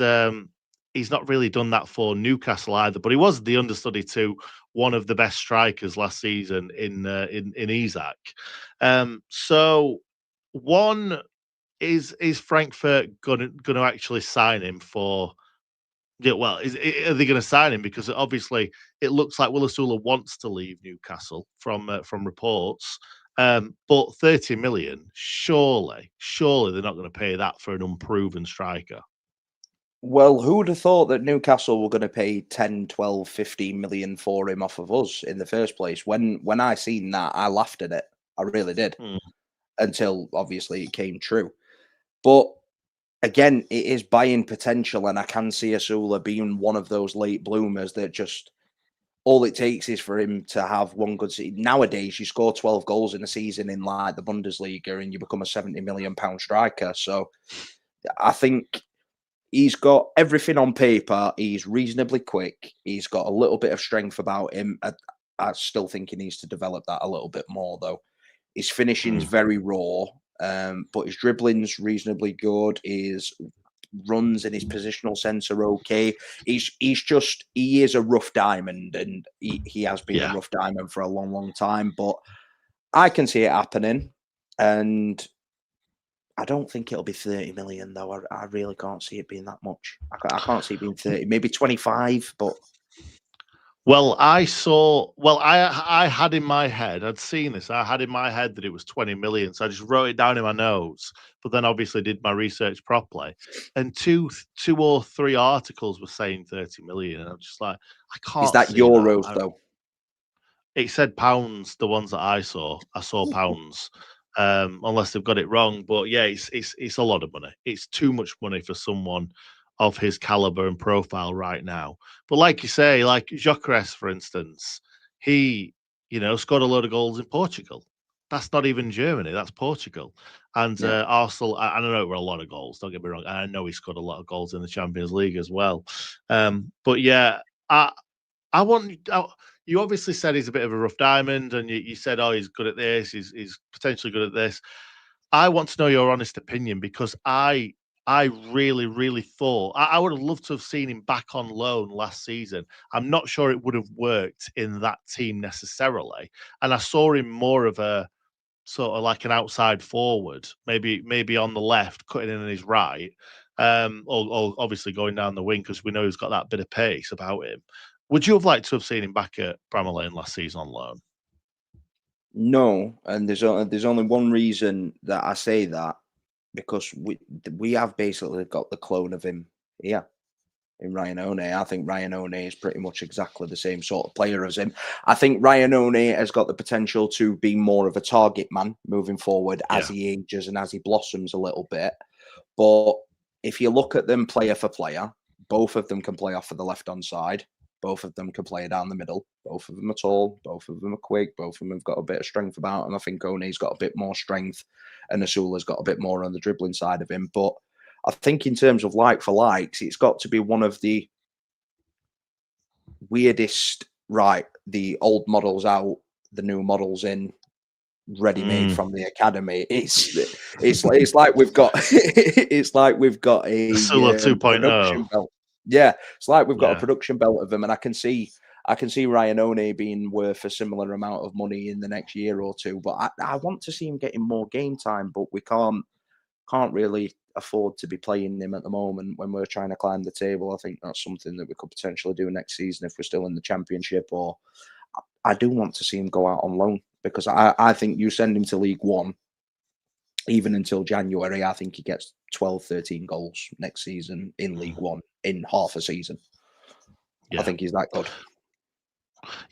he's not really done that for Newcastle either. But he was the understudy to one of the best strikers last season in Isak. So one is Frankfurt gonna actually sign him for? Yeah, well, are they going to sign him? Because obviously it looks like Will Osula wants to leave Newcastle from reports. But 30 million, surely they're not going to pay that for an unproven striker. Well, who would have thought that Newcastle were going to pay 10, 12, 15 million for him off of us in the first place? When I seen that, I laughed at it. I really did. Until obviously it came true. But again, it is buying potential, and I can see Osula being one of those late bloomers that just all it takes is for him to have one good season. Nowadays, you score 12 goals in a season in like the Bundesliga and you become a 70 million pound striker. So I think he's got everything on paper. He's reasonably quick. He's got a little bit of strength about him. I still think he needs to develop that a little bit more, though. His finishing is very raw, but his dribbling's reasonably good. His runs and his positional sense are okay. He is a rough diamond, and he has been a rough diamond for a long, long time. But I can see it happening, and I don't think it'll be 30 million though. I really can't see it being that much. I can't see it being 30, maybe 25, but. Well, I had in my head, I'd seen this, I had in my head that it was 20 million. So I just wrote it down in my notes, but then obviously did my research properly. And two or three articles were saying 30 million. And I'm just like, I can't. Is that see euros that. though? It said pounds, the ones that I saw. I saw pounds. Unless they've got it wrong. But yeah, it's a lot of money. It's too much money for someone of his caliber and profile right now. But like you say, like Gyökeres, for instance, he, scored a load of goals in Portugal. That's not even Germany, that's Portugal. And Arsenal, I don't know, it were a lot of goals, don't get me wrong. I know he scored a lot of goals in the Champions League as well. But yeah, you obviously said he's a bit of a rough diamond, and you said, oh, he's good at this, he's potentially good at this. I want to know your honest opinion, because I really, really thought I would have loved to have seen him back on loan last season. I'm not sure it would have worked in that team necessarily. And I saw him more of a sort of like an outside forward, maybe on the left, cutting in on his right, or obviously going down the wing, because we know he's got that bit of pace about him. Would you have liked to have seen him back at Bramall Lane last season on loan? No, and there's only one reason that I say that, because we have basically got the clone of him here in Ryan One. I think Ryan One is pretty much exactly the same sort of player as him. I think Ryan One has got the potential to be more of a target man moving forward as he ages and as he blossoms a little bit. But if you look at them player for player, both of them can play off of the left-hand side. Both of them can play down the middle. Both of them are tall. Both of them are quick. Both of them have got a bit of strength about them. I think One's got a bit more strength, and Osula's got a bit more on the dribbling side of him. But I think in terms of like for likes, it's got to be one of the weirdest, right? The old models out, the new models in, ready-made from the academy. It's like we've got it's like we've got a Osula 2.0 production belt. Yeah, it's like we've got a production belt of them, and I can see Ryan One being worth a similar amount of money in the next year or two. But I want to see him getting more game time, but we can't really afford to be playing him at the moment when we're trying to climb the table. I think that's something that we could potentially do next season if we're still in the Championship. Or I do want to see him go out on loan, because I think you send him to League One even until January, I think he gets 12, 13 goals next season in League One in half a season. I Yeah. think he's that good.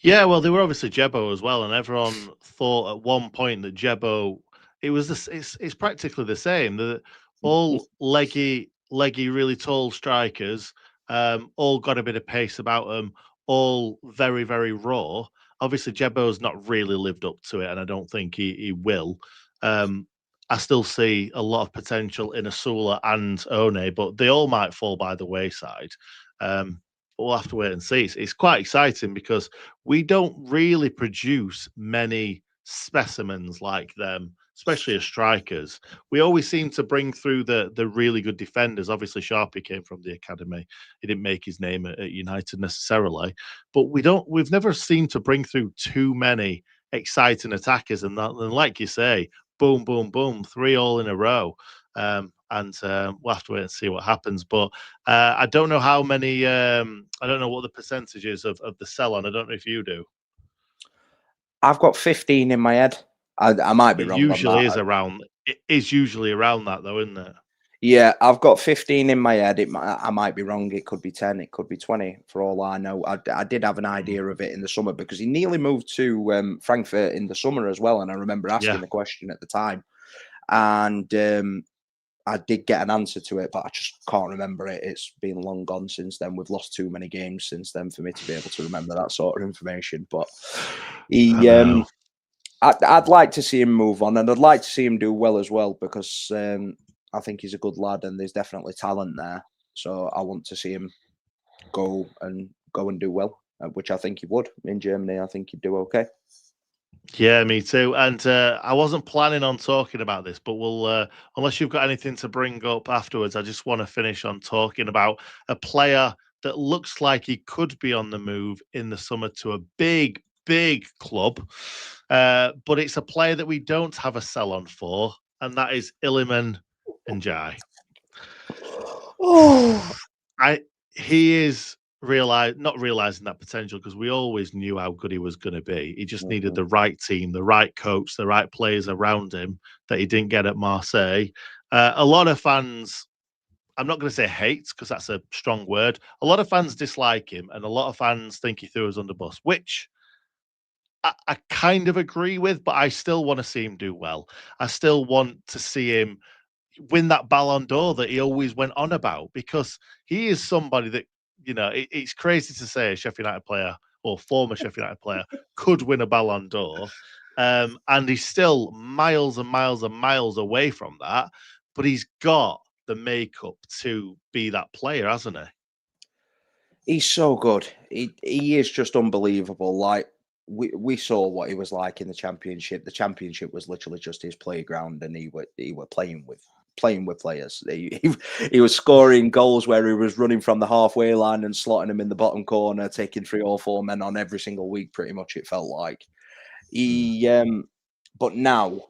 Yeah, well, they were obviously Jebo as well, and everyone thought at one point that Jebo, it's practically the same. The all leggy, really tall strikers, all got a bit of pace about them, all very, very raw. Obviously, Jebo's not really lived up to it, and I don't think he will. I still see a lot of potential in Osula and One, but they all might fall by the wayside. We'll have to wait and see. It's quite exciting because we don't really produce many specimens like them, especially as strikers. We always seem to bring through the really good defenders. Obviously, Sharpie came from the academy. He didn't make his name at United necessarily, but we've never seemed to bring through too many exciting attackers. And like you say, boom, boom, boom, 3 all in a row. And we'll have to wait and see what happens. But I don't know how many. I don't know what the percentage is of the sell on. I don't know if you do. I've got 15 in my head. I might be It wrong on usually that. is around. It is usually around that, though, isn't it? Yeah, I've got 15 in my head. I might be wrong. It could be 10. It could be 20 for all I know. I did have an idea of it in the summer because he nearly moved to Frankfurt in the summer as well. And I remember asking the question at the time. And I did get an answer to it, but I just can't remember it. It's been long gone since then. We've lost too many games since then for me to be able to remember that sort of information. But he, I'd like to see him move on, and I'd like to see him do well as well because I think he's a good lad and there's definitely talent there. So I want to see him go and do well, which I think he would in Germany. I think he'd do okay. Yeah, me too. And I wasn't planning on talking about this, but we'll, unless you've got anything to bring up afterwards, I just want to finish on talking about a player that looks like he could be on the move in the summer to a big, big club. But it's a player that we don't have a sell on for, and that is Iliman Ndiaye. Oh, He is not realizing that potential because we always knew how good he was going to be. He just needed the right team, the right coach, the right players around him that he didn't get at Marseille. A lot of fans, I'm not going to say hate because that's a strong word. A lot of fans dislike him, and a lot of fans think he threw us under the bus, which I kind of agree with, but I still want to see him do well. I still want to see him win that Ballon d'Or that he always went on about because he is somebody that, it's crazy to say a Sheffield United player or former Sheffield United player could win a Ballon d'Or. And he's still miles and miles and miles away from that, but he's got the makeup to be that player, hasn't he? he's so good. He is just unbelievable. Like we saw what he was like in the championship. The championship was literally just his playground, and he were playing with players. He was scoring goals where he was running from the halfway line and slotting them in the bottom corner, taking 3 or 4 men on every single week. Pretty much, it felt like he. But now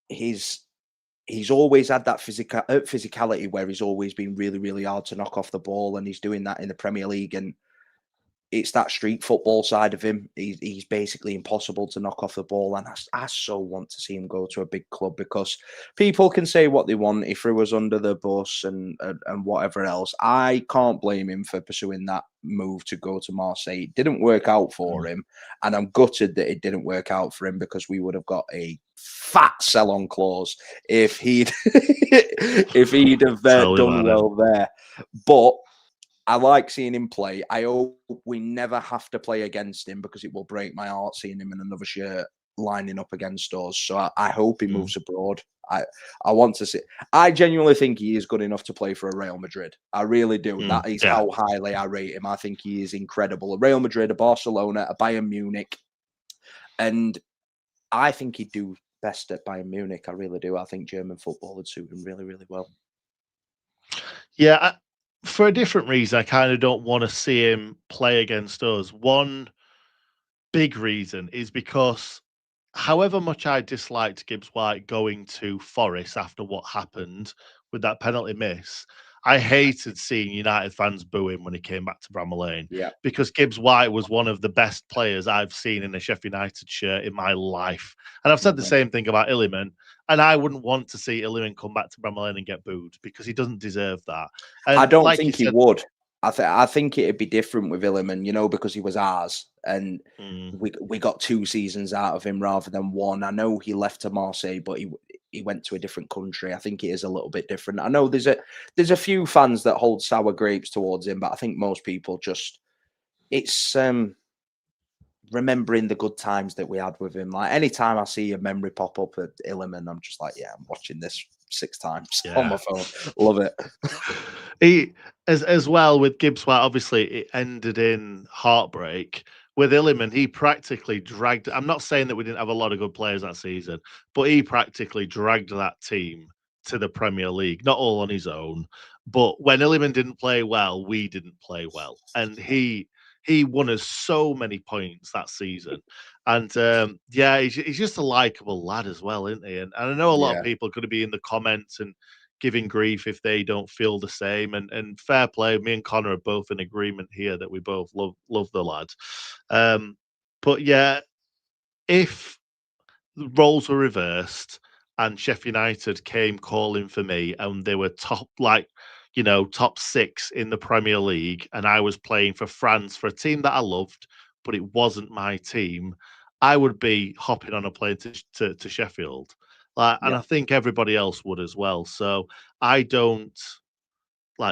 he's always had that physicality where he's always been really, really hard to knock off the ball, and he's doing that in the Premier League. And it's that street football side of him. He's basically impossible to knock off the ball. And I so want to see him go to a big club because people can say what they want. He threw us under the bus and whatever else. I can't blame him for pursuing that move to go to Marseille. It didn't work out for him. And I'm gutted that it didn't work out for him because we would have got a fat sell-on clause if he'd have done well there. But I like seeing him play. I hope we never have to play against him because it will break my heart seeing him in another shirt lining up against us. So I hope he moves abroad. I want to see. I genuinely think he is good enough to play for a Real Madrid. I really do. That is how highly I rate him. I think he is incredible. A Real Madrid, a Barcelona, a Bayern Munich. And I think he'd do best at Bayern Munich. I really do. I think German football would suit him really, really well. Yeah, for a different reason, I kind of don't want to see him play against us. One big reason is because however much I disliked Gibbs White going to Forest after what happened with that penalty miss, I hated seeing United fans boo him when he came back to Bramall Lane Yeah. because Gibbs White was one of the best players I've seen in a Sheffield United shirt in my life. And I've said the same thing about Iliman. And I wouldn't want to see Iliman come back to Bramall Lane and get booed because he doesn't deserve that. I And don't like you think he said, would. I think it'd be different with Iliman, you know, because he was ours, and we got 2 seasons out of him rather than 1. I know he left to Marseille, but he went to a different country. I think it is a little bit different. I know there's a few fans that hold sour grapes towards him, but I think most people just it's remembering the good times that we had with him. Like anytime I see a memory pop up at Iliman, I'm just like, yeah, I'm watching this 6 times on my phone. Love it. He as well with Gibbs White, obviously it ended in heartbreak. With Iliman, he practically dragged. I'm not saying that we didn't have a lot of good players that season, but he practically dragged that team to the Premier League, not all on his own. But when Iliman didn't play well, we didn't play well, and he won us so many points that season. And yeah, he's just a likable lad as well, isn't he? And I know a lot of Yeah. people are going to be in the comments and giving grief if they don't feel the same. And fair play, me and Connor are both in agreement here that we both love the lad. But yeah, if the roles were reversed and Sheffield United came calling for me and they were top top 6 in the Premier League and I was playing for France for a team that I loved, but it wasn't my team, I would be hopping on a plane to Sheffield. And Yeah. I think everybody else would as well. So I don't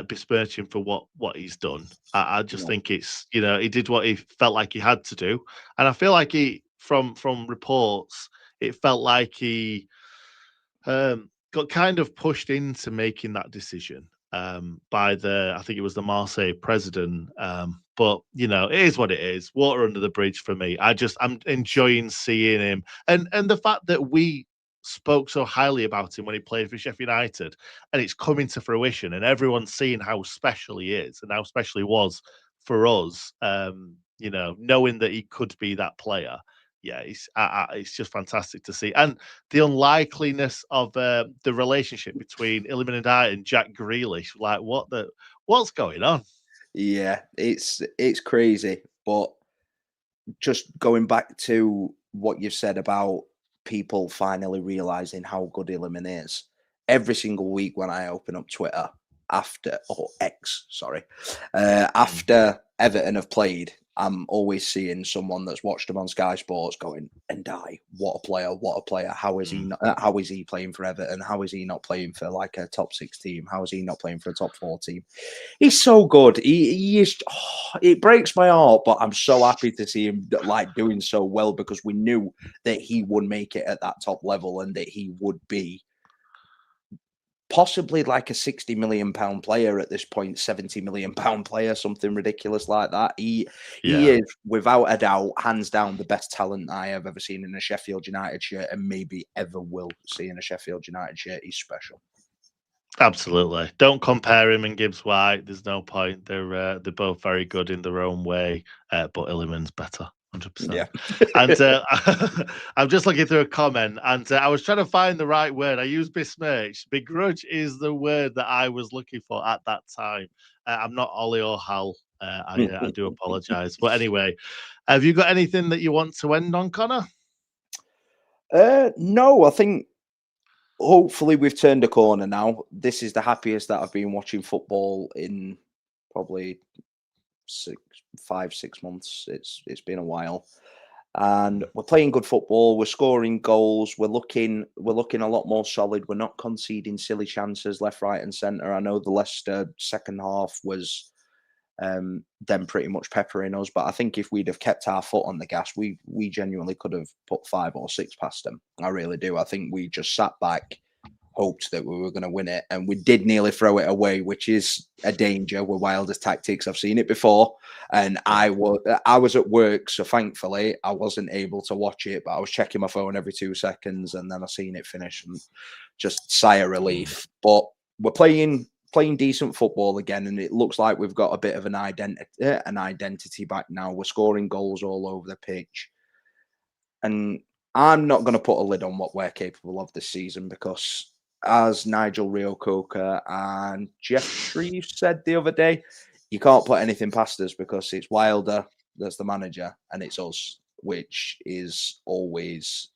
besmirch him for what he's done. I just think it's he did what he felt like he had to do, and I feel like he from reports it felt like he got kind of pushed into making that decision by I think it was the Marseille president. But it is what it is. Water under the bridge for me. I'm enjoying seeing him, and the fact that we spoke so highly about him when he played for Sheffield United, and it's coming to fruition, and everyone's seeing how special he is and how special he was for us. Knowing that he could be that player. Yeah, it's just fantastic to see, and the unlikeliness of the relationship between Iliman Ndiaye and Jack Grealish. Like, what's going on? Yeah, it's crazy. But just going back to what you've said about people finally realizing how good Iliman is, every single week when I open up Twitter after or X, sorry, after Everton have played, I'm always seeing someone that's watched them on Sky Sports going, Ndiaye, what a player, what a player. How is he not, how is he playing for Everton? How is he not playing for like a top 6 team? How is he not playing for a top 4 team? He's so good. He is. It breaks my heart, but I'm so happy to see him like doing so well because we knew that he would make it at that top level and that he would be possibly like a 60 million pound player at this point, 70 million pound player, something ridiculous like that. He is without a doubt, hands down, the best talent I have ever seen in a Sheffield United shirt and maybe ever will see in a Sheffield United shirt. He's special. Absolutely. Don't compare him and Gibbs White. There's no point. They're both very good in their own way, but Illiman's better. 100%. Yeah. And I'm just looking through a comment and I was trying to find the right word. I used besmirch. Begrudge is the word that I was looking for at that time. I'm not Ollie or Hal. I do apologize. But anyway, have you got anything that you want to end on, Connor? No, I think hopefully we've turned a corner now. This is the happiest that I've been watching football in probably 5-6 months. It's been a while, and we're playing good football. We're scoring goals. We're looking a lot more solid. We're not conceding silly chances left, right, and centre. I know the Leicester second half was them pretty much peppering us, but I think if we'd have kept our foot on the gas, we genuinely could have put 5 or 6 past them. I really do. I think we just sat back, hoped that we were going to win it, and we did nearly throw it away, which is a danger with Wilder's tactics. I've seen it before, and I was at work, so thankfully I wasn't able to watch it, but I was checking my phone every 2 seconds, and then I seen it finish and just sigh of relief. But we're playing decent football again, and it looks like we've got a bit of an identity back now. We're scoring goals all over the pitch, and I'm not going to put a lid on what we're capable of this season because as Nigel Reo-Coker and Jeff Shreve said the other day, you can't put anything past us because it's Wilder that's the manager and it's us, which is always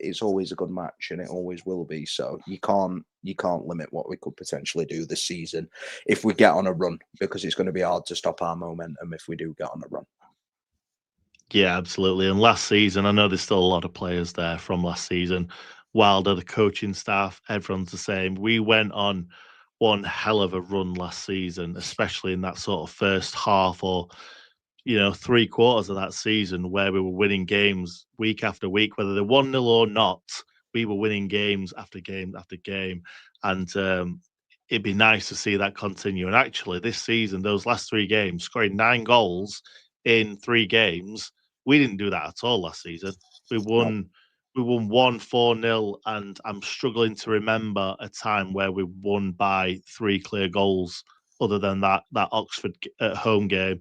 a good match and it always will be. So you can't limit what we could potentially do this season if we get on a run, because it's going to be hard to stop our momentum if we do get on a run. Yeah, absolutely. And last season, I know there's still a lot of players there from last season. Wilder, the coaching staff, everyone's the same. We went on one hell of a run last season, especially in that sort of first half or, 3/4 of that season where we were winning games week after week, whether they're 1-0 or not, we were winning games after game after game. And it'd be nice to see that continue. And actually, this season, those last 3 games, scoring 9 goals in 3 games, we didn't do that at all last season. We won 1-4-0, and I'm struggling to remember a time where we won by 3 clear goals other than that Oxford at home game.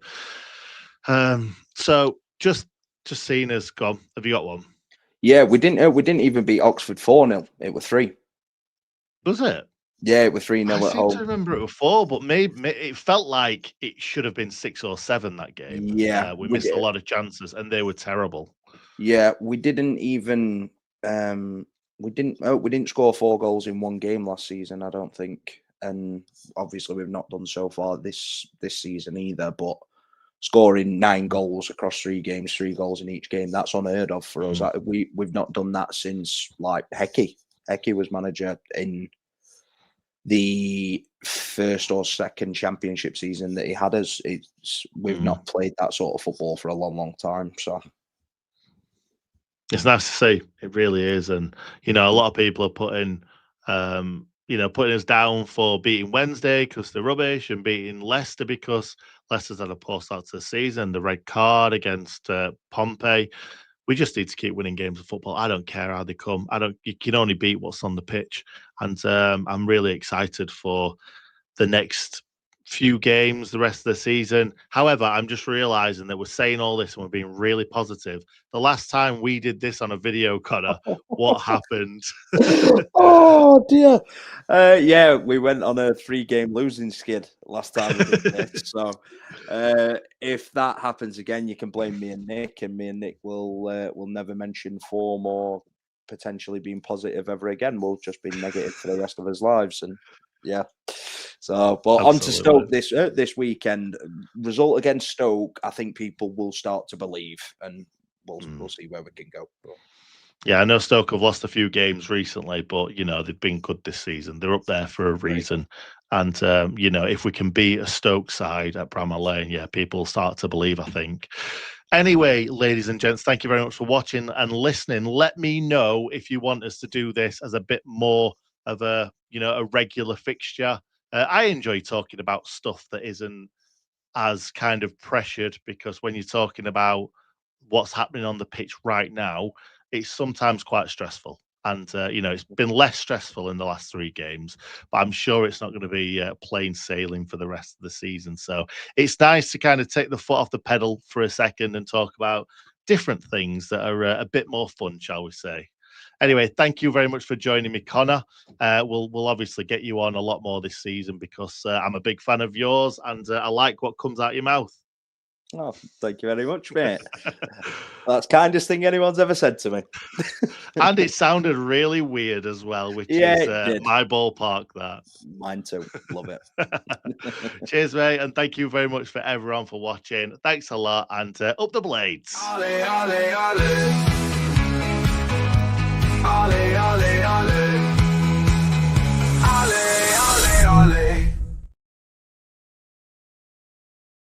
So just seeing us gone. Have you got one? Yeah, we didn't even beat Oxford 4-0. It was 3. Was it? Yeah, it was 3-0 I at seem home. to remember it was 4, but maybe it felt like it should have been 6 or 7 that game. Yeah, we missed a lot of chances, and they were terrible. Yeah, we didn't even we didn't score 4 goals in one game last season, I don't think, and obviously we've not done so far this season either. But scoring 9 goals across 3 games, 3 goals in each game, that's unheard of for us. We've not done that since like Hecky. Hecky was manager in the first or second championship season that he had us. We've not played that sort of football for a long time. So it's nice to see. It really is. And, a lot of people are putting us down for beating Wednesday because they're rubbish, and beating Leicester because Leicester's had a poor start to the season, the red card against Pompey. We just need to keep winning games of football. I don't care how they come. You can only beat what's on the pitch. And I'm really excited for the next few games, the rest of the season. However, I'm just realizing that we're saying all this and we're being really positive. The last time we did this on a video, Connor, what happened? Oh dear. Yeah, we went on a 3-game losing skid last time we did this. So if that happens again, you can blame me and Nick, and me and Nick will never mention form or potentially being positive ever again. We'll just be negative for the rest of his lives. And yeah. So, but on to Stoke this weekend. Result against Stoke, I think people will start to believe, and we'll see where we can go. Yeah, I know Stoke have lost a few games recently, but they've been good this season. They're up there for a reason. And if we can beat a Stoke side at Bramall Lane, yeah, people will start to believe, I think. Anyway, ladies and gents, thank you very much for watching and listening. Let me know if you want us to do this as a bit more of a regular fixture. I enjoy talking about stuff that isn't as kind of pressured, because when you're talking about what's happening on the pitch right now, it's sometimes quite stressful. And, it's been less stressful in the last 3 games, but I'm sure it's not going to be plain sailing for the rest of the season. So it's nice to kind of take the foot off the pedal for a second and talk about different things that are a bit more fun, shall we say. Anyway, thank you very much for joining me, Connor. We'll obviously get you on a lot more this season because I'm a big fan of yours, and I like what comes out your mouth. Oh, thank you very much, mate. That's the kindest thing anyone's ever said to me. And it sounded really weird as well, which is my ballpark, that. Mine too. Love it. Cheers, mate, and thank you very much for everyone for watching. Thanks a lot, and up the blades. Ole, ole, ole. Ole, ole, ole.